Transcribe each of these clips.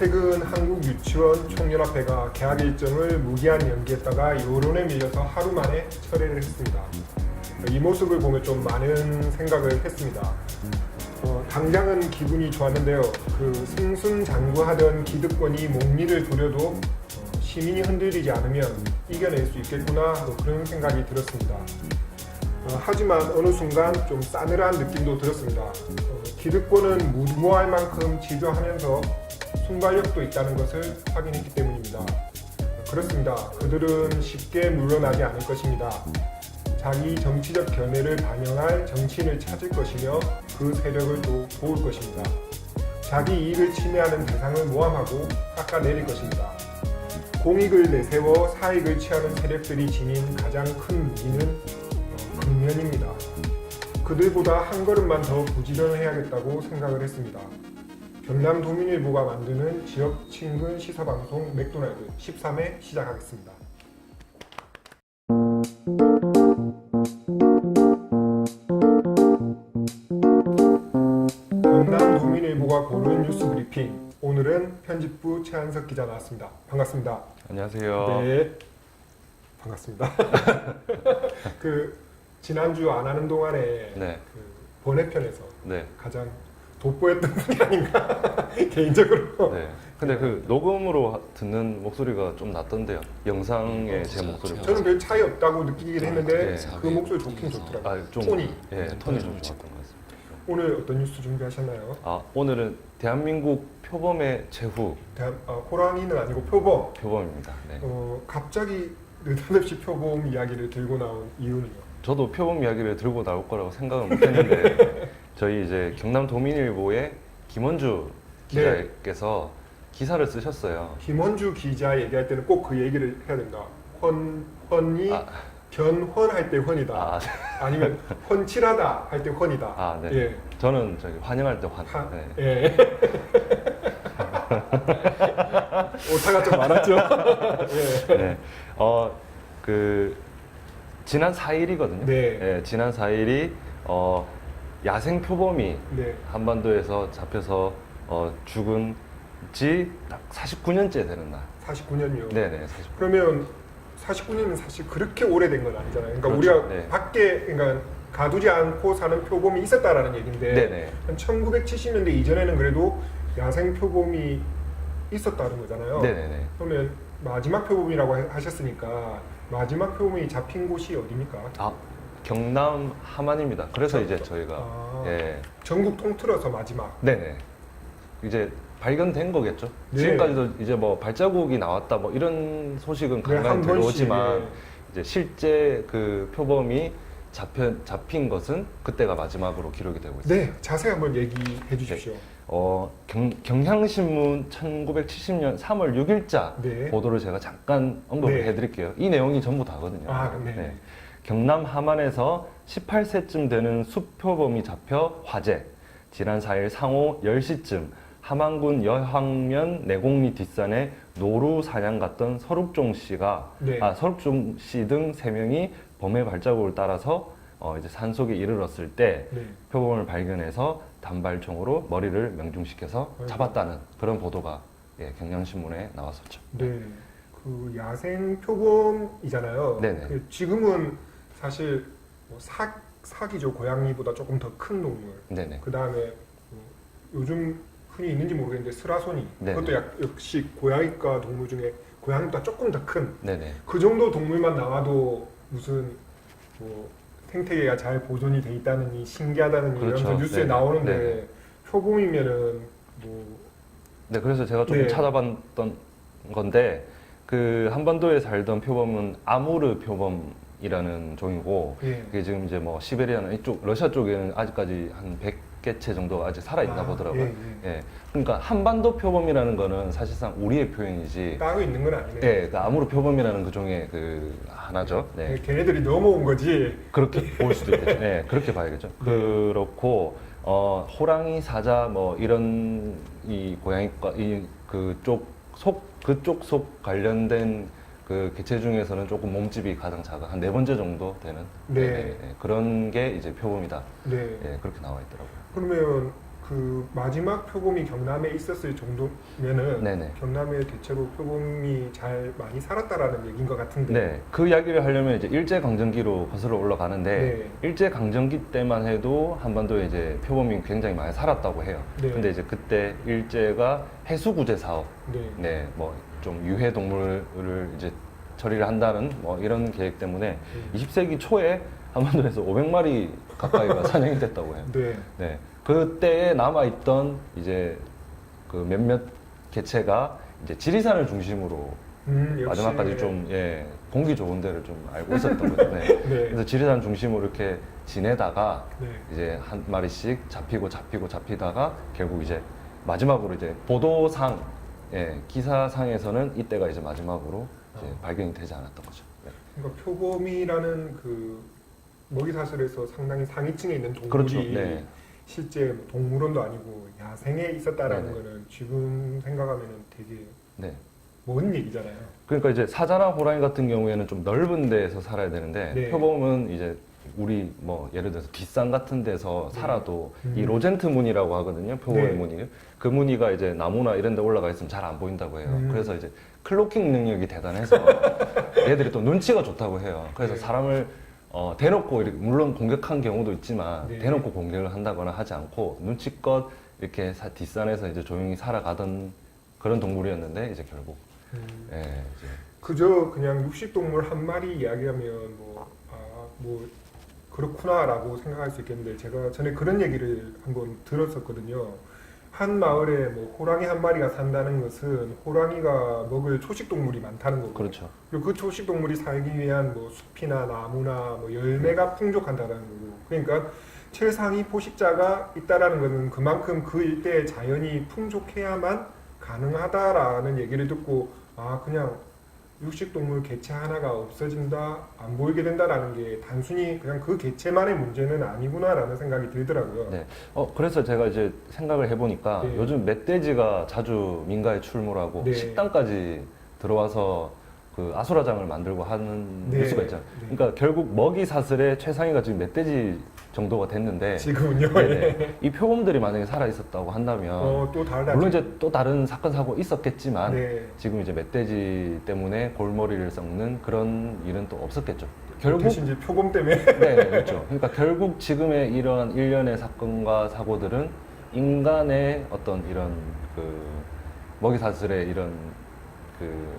최근 한국 유치원 총연합회가 개학 일정을 무기한 연기했다가 여론에 밀려서 하루 만에 철회를 했습니다. 이 모습을 보면 좀 많은 생각을 했습니다. 당장은 기분이 좋았는데요. 그 승승장구하던 기득권이 목리를 부려도 시민이 흔들리지 않으면 이겨낼 수 있겠구나 그런 생각이 들었습니다. 하지만 어느 순간 좀 싸늘한 느낌도 들었습니다. 기득권은 무모할 만큼 지조하면서 순발력도 있다는 것을 확인했기 때문입니다. 그렇습니다. 그들은 쉽게 물러나지 않을 것입니다. 자기 정치적 견해를 반영할 정치인을 찾을 것이며 그 세력을 또 도울 것입니다. 자기 이익을 침해하는 대상을 모함하고 깎아내릴 것입니다. 공익을 내세워 사익을 취하는 세력들이 지닌 가장 큰 무기는 국면입니다. 그들보다 한 걸음만 더 부지런해야겠다고 생각을 했습니다. 경남도민일보가 만드는 지역 친근 시사방송 맥도날드 13회 시작하겠습니다. 경남도민일보가 고른 뉴스 브리핑. 오늘은 편집부 최한석 기자 나왔습니다. 반갑습니다. 안녕하세요. 네, 반갑습니다. 지난주 안 하는 동안에 네. 번외편에서 네. 가장 돋보였던 분이 아닌가 개인적으로. 네. 근데 녹음으로 듣는 목소리가 좀 낫던데요. 영상에 제 목소리가. 저는 별 차이 없다고 느끼긴 했는데 네. 그 목소리 좋긴 좋더라고요. 좀, 톤이. 예, 톤이 좀 좋았던 것 같습니다. 오늘 어떤 뉴스 준비하셨나요? 오늘은 대한민국 표범의 제후 호랑이는 아니고 표범. 표범입니다. 네. 갑자기 느닷없이 표범 이야기를 들고 나온 이유는요? 저도 표범 이야기를 들고 나올 거라고 생각은 못했는데 저희 이제 경남도민일보의 김원주 기자께서 기사를 쓰셨어요. 김원주 기자 얘기할 때는 꼭 그 얘기를 해야 된다. 헌이 견헌할 때 헌이다. 아니면 헌칠하다 할 때 헌이다. 네. 예. 저는 저기 환영할 때 네. 예. 오타가 좀 많았죠. 예. 네. 지난 4일이거든요. 네. 네, 지난 4일이 야생 표범이 네. 한반도에서 잡혀서 죽은 지 딱 49년째 되는 날. 49년이요. 네네. 그러면 49년은 사실 그렇게 오래된 건 아니잖아요. 그러니까 그렇죠. 우리가 네. 밖에 그러니까 가두지 않고 사는 표범이 있었다라는 얘기인데 네네. 한 1970년대 이전에는 그래도 야생 표범이 있었다는 거잖아요. 네네네. 그러면 마지막 표범이라고 하셨으니까 마지막 표범이 잡힌 곳이 어디입니까? 경남 함안입니다. 그래서 이제 저희가 예. 전국 통틀어서 마지막. 네네. 이제 발견된 거겠죠. 네. 지금까지도 이제 뭐 발자국이 나왔다 뭐 이런 소식은 네, 간간히 한 번씩, 들어오지만 예. 이제 실제 그 표범이 잡힌 것은 그때가 마지막으로 기록이 되고 있습니다. 네, 자세히 한번 얘기해 주십시오. 경향신문 1970년 3월 6일자 네. 보도를 제가 잠깐 언급을 네. 해드릴게요. 이 내용이 전부 다거든요. 네. 경남 함안에서 18세쯤 되는 숲표범이 잡혀 화재. 지난 4일 상오 10시쯤 함안군 여항면 내곡리 뒷산에 노루 사냥 갔던 서룩종 씨 등 3명이 범의 발자국을 따라서 이제 산속에 이르렀을 때 네. 표범을 발견해서 단발총으로 머리를 명중시켜서 잡았다는 그런 보도가 경향신문에 나왔었죠. 네, 그 야생 표범이잖아요. 네네. 지금은 사실 뭐 사기죠. 고양이보다 조금 더 큰 동물. 네네. 그 다음에 요즘 흔히 있는지 모르겠는데 스라소니. 네네. 그것도 역시 고양이과 동물 중에 고양이보다 조금 더 큰. 네네. 그 정도 동물만 나와도 무슨 뭐 생태계가 잘 보존이 돼 있다느니 신기하다느니 그렇죠. 이러면서 뉴스에 네네. 나오는데 네네. 표범이면은 뭐 네, 그래서 제가 조금 네. 찾아봤던 건데 그 한반도에 살던 표범은 아무르 표범이라는 종이고 예. 그게 지금 이제 뭐 시베리아나 이쪽 러시아 쪽에는 아직까지 한 100개체 정도가 아직 살아 있나 보더라고요. 예. 그러니까 한반도 표범이라는 거는 사실상 우리의 표현이지. 따로 있는 건 아니네요. 예, 그 아무르 표범이라는 그 종의 그 하나죠. 네. 걔네들이 넘어온 거지. 그렇게 볼 수도 있겠죠. 네, 그렇게 봐야겠죠. 그렇고 호랑이, 사자 뭐 이런 이 고양이과 그쪽 속 관련된 그 개체 중에서는 조금 몸집이 가장 작아 한 4번째 정도 되는 네. 그런 게 이제 표범이다. 네. 예, 그렇게 나와 있더라고요. 그러면 그 마지막 표범이 경남에 있었을 정도면은 네네. 경남에 대체로 표범이 잘 많이 살았다라는 얘기인 것 같은데. 네, 그 이야기를 하려면 이제 일제 강점기로 거슬러 올라가는데 네. 일제 강점기 때만 해도 한반도에 이제 표범이 굉장히 많이 살았다고 해요. 네. 근데 이제 그때 일제가 해수구제 사업, 네. 네, 뭐 좀 유해 동물을 이제 처리를 한다는 뭐 이런 계획 때문에 20세기 초에 한반도에서 500마리 가까이가 사냥이 됐다고 해요. 네. 네, 그때에 남아있던 이제 그 몇몇 개체가 이제 지리산을 중심으로 역시. 마지막까지 좀 공기 좋은 데를 좀 알고 있었던 거죠. 네. 네. 그래서 지리산 중심으로 이렇게 지내다가 네. 이제 한 마리씩 잡히다가 결국 이제 마지막으로 이제 보도상, 기사상에서는 이때가 이제 마지막으로 이제 발견이 되지 않았던 거죠. 네. 그러니까 표범이라는 그 먹이 사슬에서 상당히 상위층에 있는 동물이 그렇죠. 네. 실제 뭐 동물원도 아니고 야생에 있었다라는 네네. 거는 지금 생각하면은 되게 네. 먼 얘기잖아요. 그러니까 이제 사자나 호랑이 같은 경우에는 좀 넓은 데에서 살아야 되는데 네. 표범은 이제 우리 뭐 예를 들어서 뒷산 같은 데서 살아도 이 음. 로젠트 무늬라고 하거든요. 표범의 네. 무늬. 그 무늬가 이제 나무나 이런 데 올라가 있으면 잘 안 보인다고 해요. 그래서 이제 클로킹 능력이 대단해서 얘들이 또 눈치가 좋다고 해요. 그래서 네. 사람을 대놓고 이렇게 물론 공격한 경우도 있지만 네. 대놓고 공격을 한다거나 하지 않고 눈치껏 이렇게 뒷산에서 이제 조용히 살아가던 그런 동물이었는데 이제 결국 이제 그저 그냥 육식동물 한 마리 이야기하면 뭐 그렇구나라고 생각할 수 있겠는데 제가 전에 그런 얘기를 한번 들었었거든요. 한 마을에 뭐 호랑이 한 마리가 산다는 것은 호랑이가 먹을 초식동물이 많다는 거고 그렇죠. 그리고 그 초식동물이 살기 위한 뭐 숲이나 나무나 뭐 열매가 풍족한다는 거고 그러니까 최상위 포식자가 있다라는 것은 그만큼 그 일대의 자연이 풍족해야만 가능하다라는 얘기를 듣고 그냥 육식동물 개체 하나가 없어진다 안 보이게 된다라는 게 단순히 그냥 그 개체만의 문제는 아니구나라는 생각이 들더라고요. 네. 그래서 제가 이제 생각을 해보니까 네. 요즘 멧돼지가 자주 민가에 출몰하고 네. 식당까지 들어와서 그 아수라장을 만들고 하는 네. 뉴스가 있잖아요. 네. 그러니까 결국 먹이 사슬의 최상위가 지금 멧돼지 정도가 됐는데 지금은요. 네네. 이 표범들이 만약에 살아 있었다고 한다면 또 다르다. 물론 이제 또 다른 사건 사고 있었겠지만 네. 지금 이제 멧돼지 때문에 골머리를 썩는 그런 일은 또 없었겠죠. 결국 대신 이제 표범 때문에 네, 그렇죠. 그러니까 결국 지금의 이런 일련의 사건과 사고들은 인간의 어떤 이런 그 먹이 사슬의 이런 그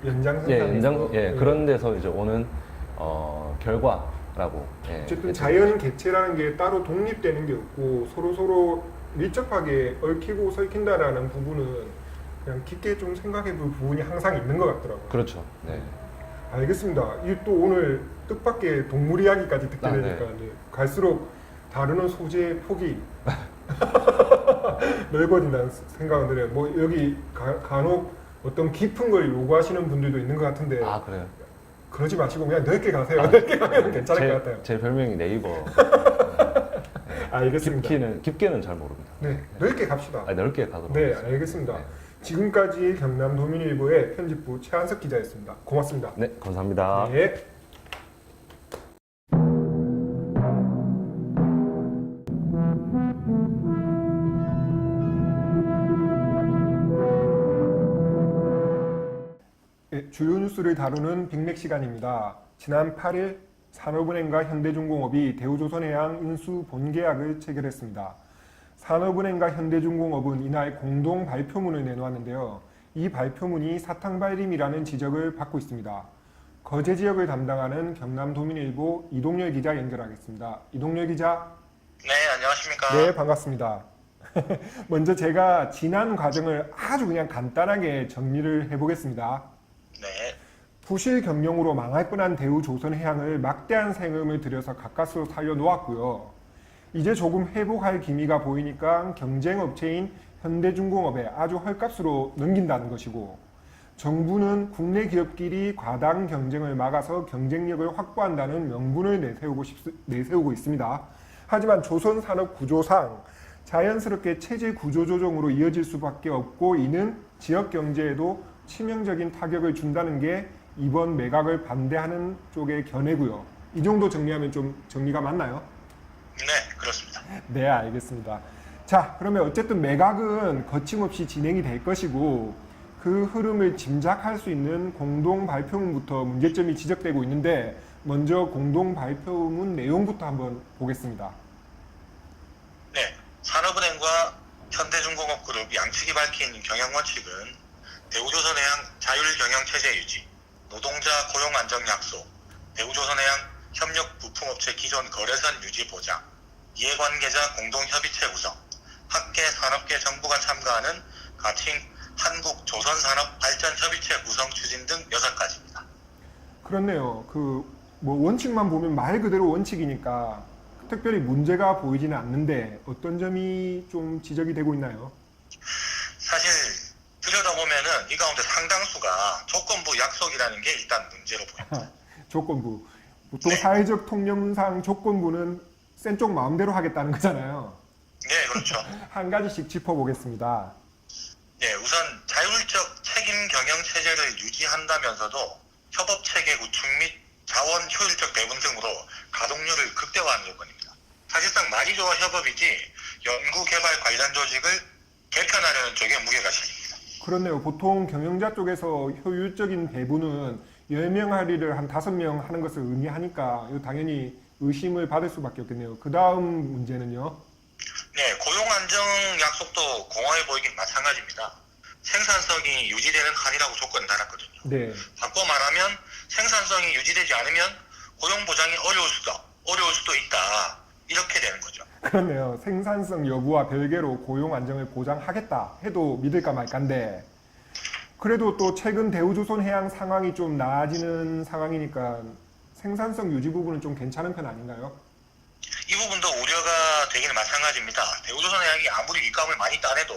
연장선상에서 그런 데서 이제 오는 결과라고. 어쨌든 자연 개체라는 게 따로 독립되는 게 없고 서로 밀접하게 얽히고 설킨다라는 부분은 그냥 깊게 좀 생각해 볼 부분이 항상 있는 것 같더라고요. 그렇죠. 네. 알겠습니다. 이 또 오늘 뜻밖의 동물 이야기까지 듣게 네. 되니까 갈수록 다루는 소재의 폭이 넓어진다는 생각은 들어요. 뭐 여기 간혹 어떤 깊은 걸 요구하시는 분들도 있는 것 같은데 아, 그래요? 그러지 마시고 그냥 넓게 가세요. 넓게 가면 괜찮을 것 같아요. 제 별명이 네이버. 알겠습니다. 깊게는 잘 모릅니다. 네, 넓게 갑시다. 넓게 가도록 네, 하겠습니다. 알겠습니다. 네. 지금까지 경남도민일보의 편집부 최한석 기자였습니다. 고맙습니다. 네, 감사합니다. 네. 네, 주요 뉴스를 다루는 빅맥 시간입니다. 지난 8일 산업은행과 현대중공업이 대우조선해양 인수 본계약을 체결했습니다. 산업은행과 현대중공업은 이날 공동 발표문을 내놓았는데요. 이 발표문이 사탕발림이라는 지적을 받고 있습니다. 거제 지역을 담당하는 경남도민일보 이동열 기자 연결하겠습니다. 이동열 기자. 네, 안녕하십니까. 네, 반갑습니다. 먼저 제가 지난 과정을 아주 그냥 간단하게 정리를 해보겠습니다. 네, 부실 경영으로 망할 뻔한 대우조선해양을 막대한 세금을 들여서 가까스로 살려놓았고요. 이제 조금 회복할 기미가 보이니까 경쟁업체인 현대중공업에 아주 헐값으로 넘긴다는 것이고, 정부는 국내 기업끼리 과당 경쟁을 막아서 경쟁력을 확보한다는 명분을 내세우고 있습니다. 하지만 조선산업 구조상 자연스럽게 체제 구조 조정으로 이어질 수밖에 없고, 이는 지역 경제에도 치명적인 타격을 준다는 게 이번 매각을 반대하는 쪽의 견해고요. 이 정도 정리하면 좀 정리가 맞나요? 네, 그렇습니다. 네, 알겠습니다. 자, 그러면 어쨌든 매각은 거침없이 진행이 될 것이고 그 흐름을 짐작할 수 있는 공동 발표문부터 문제점이 지적되고 있는데 먼저 공동 발표문 내용부터 한번 보겠습니다. 네, 산업은행과 현대중공업그룹 양측이 밝힌 경영원칙은 대우조선해양 자율경영체제 유지, 노동자 고용 안정 약속, 대우조선해양 협력 부품업체 기존 거래선 유지 보장, 이해관계자 공동협의체 구성, 학계, 산업계, 정부가 참가하는 가칭 한국조선산업발전협의체 구성 추진 등 6가지입니다. 그렇네요. 뭐 원칙만 보면 말 그대로 원칙이니까 특별히 문제가 보이지는 않는데 어떤 점이 좀 지적이 되고 있나요? 사실 들여다보면은 이 가운데 상당수가 조건부 약속이라는 게 일단 문제로 보입니다. 조건부. 보통 네. 사회적 통념상 조건부는 센 쪽 마음대로 하겠다는 거잖아요. 네, 그렇죠. 한 가지씩 짚어보겠습니다. 네, 우선 자율적 책임 경영 체제를 유지한다면서도 협업 체계 구축 및 자원 효율적 배분 등으로 가동률을 극대화하는 조건입니다. 사실상 말이 좋아 협업이지 연구 개발 관련 조직을 개편하려는 쪽에 무게가 실립니다. 그렇네요. 보통 경영자 쪽에서 효율적인 배분은 10명 할일을 한 5명 하는 것을 의미하니까 이거 당연히 의심을 받을 수밖에 없겠네요. 그 다음 문제는요. 네, 고용 안정 약속도 공허해 보이긴 마찬가지입니다. 생산성이 유지되는 한이라고 조건을 달았거든요. 네. 바꿔 말하면 생산성이 유지되지 않으면 고용 보장이 어려울 수도 있다. 이렇게 되는 거죠. 그렇네요. 생산성 여부와 별개로 고용 안정을 보장하겠다 해도 믿을까 말까인데 그래도 또 최근 대우조선해양 상황이 좀 나아지는 상황이니까 생산성 유지 부분은 좀 괜찮은 편 아닌가요? 이 부분도 우려가 되기는 마찬가지입니다. 대우조선해양이 아무리 윗감을 많이 따내도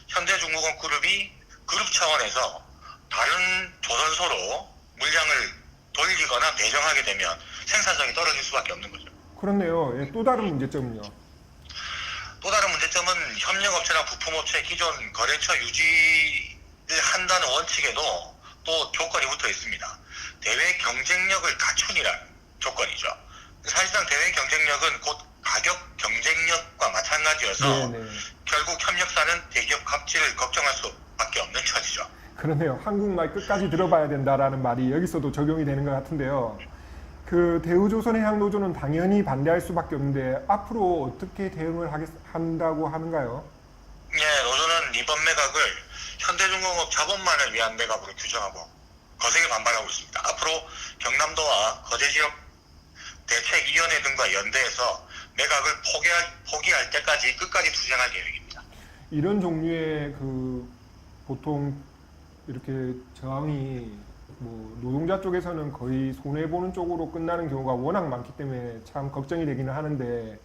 현대중공업그룹이 그룹 차원에서 다른 조선소로 물량을 돌리거나 배정하게 되면 생산성이 떨어질 수밖에 없는 거죠. 그렇네요. 예, 또 다른 문제점은요. 또 다른 문제점은 협력업체나 부품업체 기존 거래처 유지를 한다는 원칙에도 또 조건이 붙어 있습니다. 대외 경쟁력을 갖춘이라는 조건이죠. 사실상 대외 경쟁력은 곧 가격 경쟁력과 마찬가지여서 네네. 결국 협력사는 대기업 갑질을 걱정할 수밖에 없는 처지죠. 그러네요. 한국말 끝까지 들어봐야 된다라는 말이 여기서도 적용이 되는 것 같은데요. 그 대우조선해양노조는 당연히 반대할 수밖에 없는데 앞으로 어떻게 대응을 한다고 하는가요? 예, 노조는 이번 매각을 현대중공업 자본만을 위한 매각으로 규정하고 거세게 반발하고 있습니다. 앞으로 경남도와 거제지역 대책위원회 등과 연대해서 매각을 포기할 때까지 끝까지 투쟁할 계획입니다. 이런 종류의 보통 이렇게 저항이 뭐 노동자 쪽에서는 거의 손해 보는 쪽으로 끝나는 경우가 워낙 많기 때문에 참 걱정이 되기는 하는데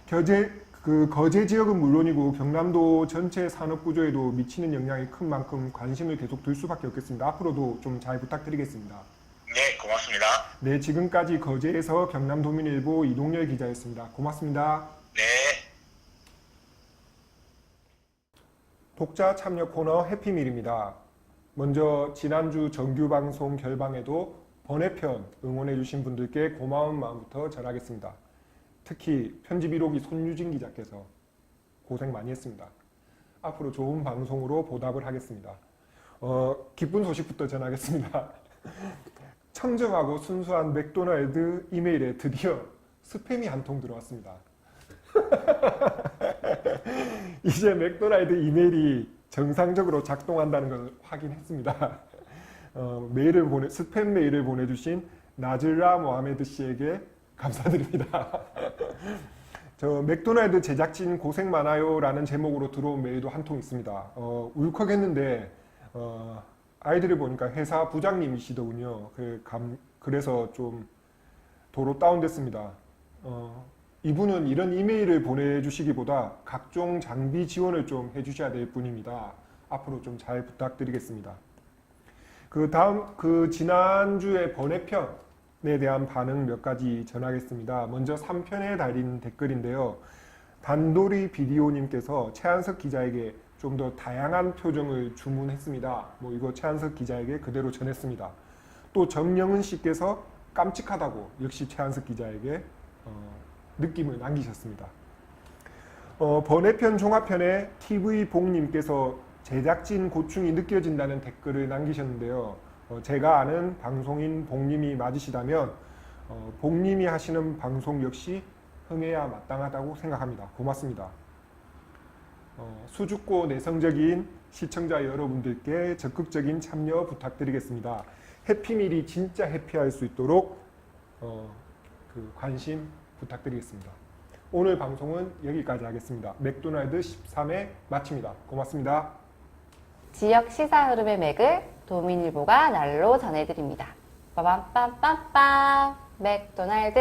거제 지역은 물론이고 경남도 전체 산업 구조에도 미치는 영향이 큰 만큼 관심을 계속 둘 수밖에 없겠습니다. 앞으로도 좀 잘 부탁드리겠습니다. 네, 고맙습니다. 네, 지금까지 거제에서 경남도민일보 이동열 기자였습니다. 고맙습니다. 네. 독자 참여 코너 해피밀입니다. 먼저 지난주 정규 방송 결방에도 번외편 응원해주신 분들께 고마운 마음부터 전하겠습니다. 특히 편집 1호기 손유진 기자께서 고생 많이 했습니다. 앞으로 좋은 방송으로 보답을 하겠습니다. 기쁜 소식부터 전하겠습니다. 청정하고 순수한 맥도날드 이메일에 드디어 스팸이 한 통 들어왔습니다. 이제 맥도날드 이메일이 정상적으로 작동한다는 걸 확인했습니다. 스팸 메일을 보내주신 나즐라 모하메드 씨에게 감사드립니다. 저 맥도날드 제작진 고생 많아요 라는 제목으로 들어온 메일도 한 통 있습니다. 울컥했는데 아이들을 보니까 회사 부장님이시더군요. 그래서 좀 도로 다운됐습니다. 이분은 이런 이메일을 보내주시기보다 각종 장비 지원을 좀 해주셔야 될 분입니다. 앞으로 좀 잘 부탁드리겠습니다. 지난주에 번외편에 대한 반응 몇 가지 전하겠습니다. 먼저 3편에 달린 댓글인데요. 단도리 비디오님께서 최한석 기자에게 좀 더 다양한 표정을 주문했습니다. 이거 최한석 기자에게 그대로 전했습니다. 또 정영은 씨께서 깜찍하다고 역시 최한석 기자에게 느낌을 남기셨습니다. 번외편 종합편에 TV봉님께서 제작진 고충이 느껴진다는 댓글을 남기셨는데요. 제가 아는 방송인 봉님이 맞으시다면 봉님이 하시는 방송 역시 흥해야 마땅하다고 생각합니다. 고맙습니다. 수줍고 내성적인 시청자 여러분들께 적극적인 참여 부탁드리겠습니다. 해피밀이 진짜 해피할 수 있도록 관심 부탁드리겠습니다. 오늘 방송은 여기까지 하겠습니다. 맥도날드 13회 마칩니다. 고맙습니다. 지역 시사 흐름의 맥을 도민일보가 날로 전해드립니다. 빠밤빰빰빰 맥도날드